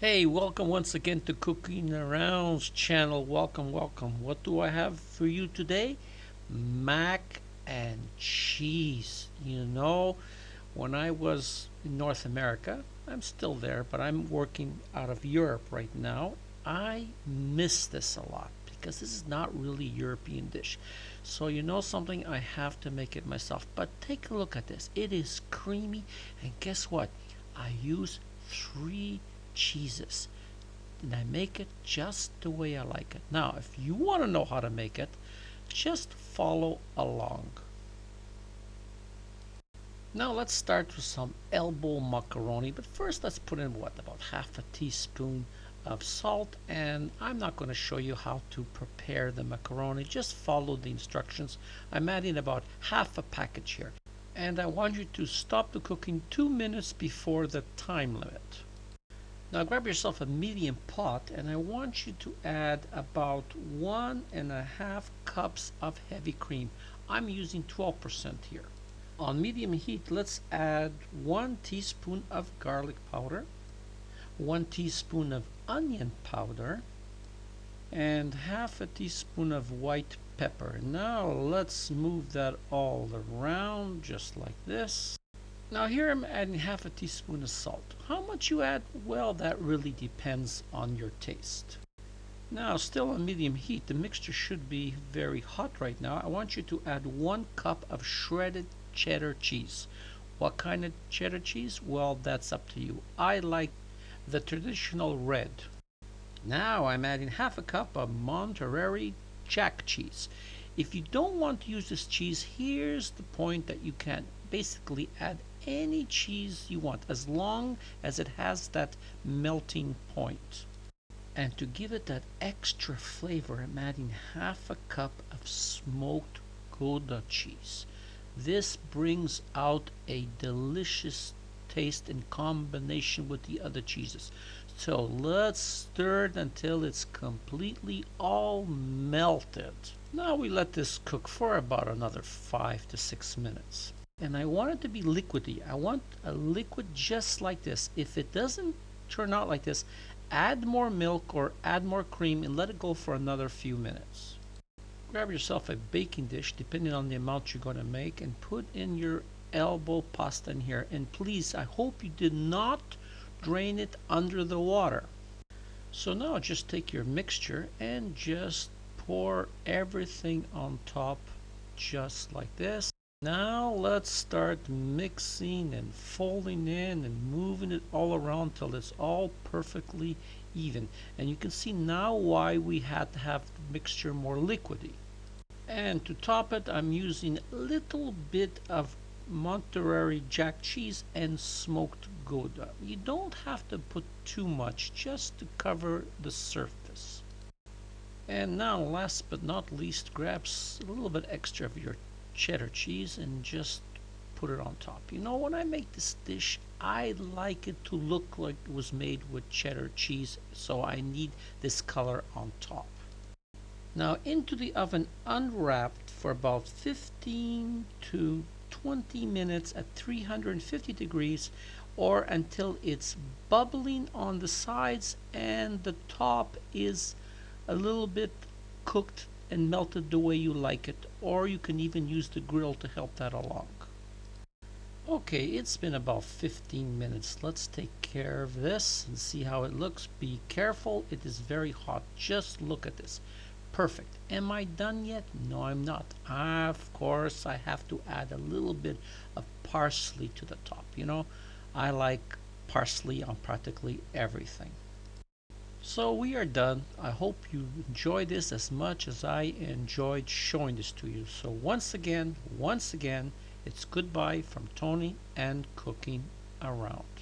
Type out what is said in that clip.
Hey, welcome once again to Cooking Around's channel. Welcome, welcome. What do I have for you today? Mac and cheese. When I was in North America, I'm still there, but I'm working out of Europe right now. I miss this a lot because this is not really a European dish. So you know something, I have to make it myself. But take a look at this. It is creamy, and guess what? I use 3 cheeses and I make it just the way I like it. Now, if you want to know how to make it, just follow along. Now let's start with some elbow macaroni, but first let's put in about half a teaspoon of salt, and I'm not going to show you how to prepare the macaroni. Just follow the instructions. I'm adding about half a package here, and I want you to stop the cooking 2 minutes before the time limit. Now grab yourself a medium pot, and I want you to add about 1.5 cups of heavy cream. I'm using 12% here. On medium heat, let's add 1 teaspoon of garlic powder, 1 teaspoon of onion powder, and half a teaspoon of white pepper. Now let's move that all around just like this. Now here I'm adding half a teaspoon of salt. How much you add? Well, that really depends on your taste. Now, still on medium heat, the mixture should be very hot right now. I want you to add 1 cup of shredded cheddar cheese. What kind of cheddar cheese? Well, that's up to you. I like the traditional red. Now I'm adding half a cup of Monterey Jack cheese. If you don't want to use this cheese, here's the point that you can basically add any cheese you want as long as it has that melting point. And to give it that extra flavor, I'm adding half a cup of smoked Gouda cheese. This brings out a delicious taste in combination with the other cheeses. So let's stir it until it's completely all melted. Now we let this cook for about another 5 to 6 minutes. And I want it to be liquidy. I want a liquid just like this. If it doesn't turn out like this, add more milk or add more cream and let it go for another few minutes. Grab yourself a baking dish, depending on the amount you're going to make, and put in your elbow pasta in here. And please, I hope you did not drain it under the water. So now just take your mixture and just pour everything on top just like this. Now let's start mixing and folding in and moving it all around till it's all perfectly even. And you can see now why we had to have the mixture more liquidy. And to top it, I'm using a little bit of Monterey Jack cheese and smoked Gouda. You don't have to put too much, just to cover the surface. And now, last but not least, grab a little bit extra of your cheddar cheese and just put it on top. You know, when I make this dish, I like it to look like it was made with cheddar cheese, so I need this color on top. Now into the oven unwrapped for about 15 to 20 minutes at 350 degrees, or until it's bubbling on the sides and the top is a little bit cooked and melted the way you like it, or you can even use the grill to help that along. Okay, it's been about 15 minutes. Let's take care of this and see how it looks. Be careful, it is very hot. Just look at this. Perfect. Am I done yet? No, I'm not. Of course, I have to add a little bit of parsley to the top. You know, I like parsley on practically everything. So we are done. I hope you enjoyed this as much as I enjoyed showing this to you. So once again, it's goodbye from Tony and Cooking Around.